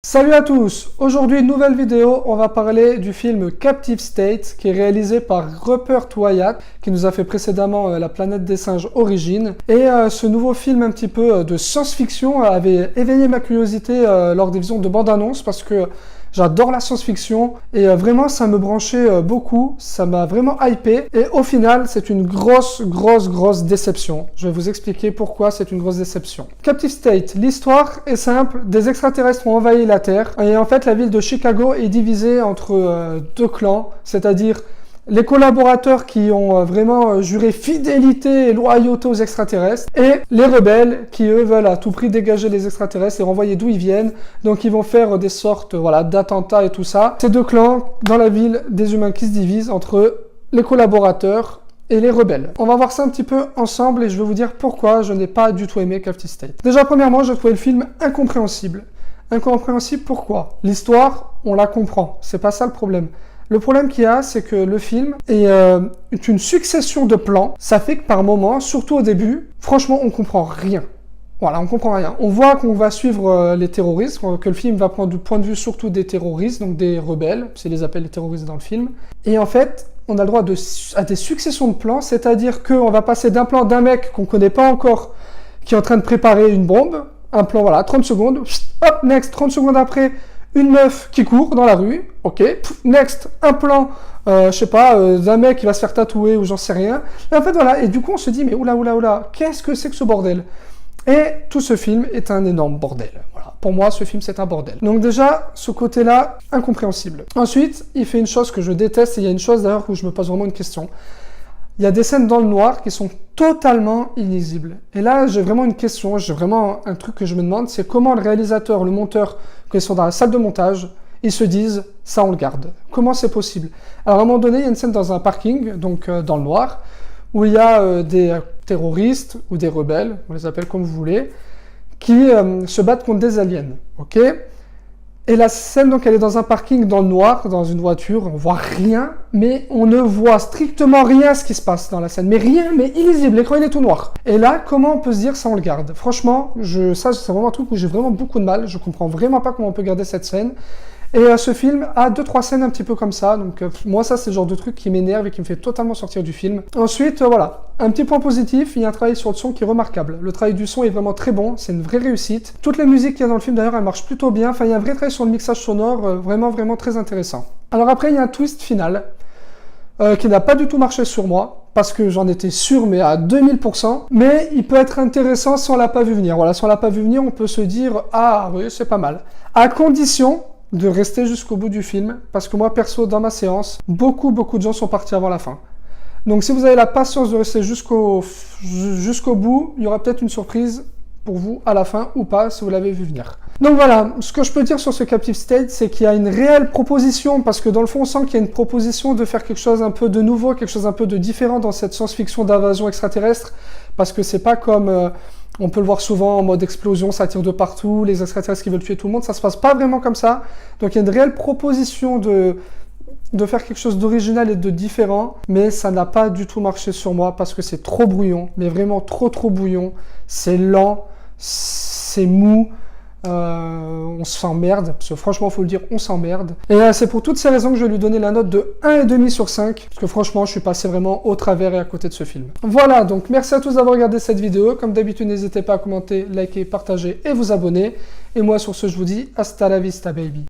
Salut à tous! Aujourd'hui, nouvelle vidéo, on va parler du film Captive State qui est réalisé par Rupert Wyatt qui nous a fait précédemment La planète des singes Origine. Et ce nouveau film un petit peu de science-fiction avait éveillé ma curiosité lors des visions de bande-annonce parce que j'adore la science-fiction et vraiment ça me branchait beaucoup, ça m'a vraiment hypé et au final c'est une grosse déception. Je vais vous expliquer pourquoi c'est une grosse déception. Captive State, l'histoire est simple, des extraterrestres ont envahi la Terre et en fait la ville de Chicago est divisée entre deux clans, c'est-à-dire les collaborateurs qui ont vraiment juré fidélité et loyauté aux extraterrestres et les rebelles qui eux veulent à tout prix dégager les extraterrestres et renvoyer d'où ils viennent. Donc ils vont faire des sortes d'attentats et tout ça. Ces deux clans dans la ville, des humains qui se divisent entre les collaborateurs et les rebelles. On va voir ça un petit peu ensemble et je vais vous dire pourquoi je n'ai pas du tout aimé Captive State. Déjà premièrement, je trouvais le film incompréhensible. Incompréhensible pourquoi? L'histoire, on la comprend, c'est pas ça le problème. Le problème qu'il y a, c'est que le film est une succession de plans. Ça fait que par moments, surtout au début, franchement, on comprend rien. Voilà, on comprend rien. On voit qu'on va suivre les terroristes, que le film va prendre du point de vue surtout des terroristes, donc des rebelles, c'est les appellent les terroristes dans le film. Et en fait, on a le droit à des successions de plans, c'est-à-dire qu'on va passer d'un plan d'un mec qu'on connaît pas encore, qui est en train de préparer une bombe, un plan, 30 secondes, hop, next, 30 secondes après, une meuf qui court dans la rue, ok, next, un plan, d'un mec qui va se faire tatouer ou j'en sais rien. Et en fait, voilà, et du coup, on se dit, mais oula, qu'est-ce que c'est que ce bordel? Et tout ce film est un énorme bordel. Voilà, pour moi, ce film, c'est un bordel. Donc déjà, ce côté-là, incompréhensible. Ensuite, il fait une chose que je déteste, et il y a une chose d'ailleurs où je me pose vraiment une question. Il y a des scènes dans le noir qui sont totalement illisibles. Et là, j'ai vraiment une question, j'ai vraiment un truc que je me demande, c'est comment le réalisateur, le monteur, quand ils sont dans la salle de montage, ils se disent, ça on le garde. Comment c'est possible? Alors à un moment donné, il y a une scène dans un parking, donc dans le noir, où il y a des terroristes ou des rebelles, on les appelle comme vous voulez, qui se battent contre des aliens, ok? Et la scène, donc, elle est dans un parking dans le noir, dans une voiture, on voit rien, mais on ne voit strictement rien ce qui se passe dans la scène. Mais rien, mais illisible, l'écran il est tout noir. Et là, comment on peut se dire ça on le garde? Franchement, ça c'est vraiment un truc où j'ai vraiment beaucoup de mal, je comprends vraiment pas comment on peut garder cette scène. Et ce film a 2-3 scènes un petit peu comme ça, donc moi ça c'est le genre de truc qui m'énerve et qui me fait totalement sortir du film. Ensuite, voilà, un petit point positif, il y a un travail sur le son qui est remarquable. Le travail du son est vraiment très bon, c'est une vraie réussite. Toutes les musiques qu'il y a dans le film d'ailleurs, elles marchent plutôt bien, enfin il y a un vrai travail sur le mixage sonore, vraiment très intéressant. Alors après, il y a un twist final, qui n'a pas du tout marché sur moi, parce que j'en étais sûr, mais à 2000%, mais il peut être intéressant si on l'a pas vu venir. Voilà, si on l'a pas vu venir, on peut se dire, ah oui, c'est pas mal. À condition de rester jusqu'au bout du film, parce que moi, perso, dans ma séance, beaucoup de gens sont partis avant la fin. Donc si vous avez la patience de rester jusqu'au bout, il y aura peut-être une surprise pour vous à la fin, ou pas, si vous l'avez vu venir. Donc voilà, ce que je peux dire sur ce Captive State, c'est qu'il y a une réelle proposition, parce que dans le fond, on sent qu'il y a une proposition de faire quelque chose un peu de nouveau, quelque chose un peu de différent dans cette science-fiction d'invasion extraterrestre, parce que c'est pas comme... on peut le voir souvent en mode explosion, ça tire de partout, les extraterrestres qui veulent tuer tout le monde, ça se passe pas vraiment comme ça. Donc il y a une réelle proposition de faire quelque chose d'original et de différent, mais ça n'a pas du tout marché sur moi parce que c'est trop brouillon, mais vraiment trop brouillon, c'est lent, c'est mou, on s'emmerde, parce que franchement, faut le dire, on s'emmerde. Et c'est pour toutes ces raisons que je vais lui donner la note de 1,5 sur 5, parce que franchement, je suis passé vraiment au travers et à côté de ce film. Voilà, donc merci à tous d'avoir regardé cette vidéo. Comme d'habitude, n'hésitez pas à commenter, liker, partager et vous abonner. Et moi, sur ce, je vous dis hasta la vista, baby.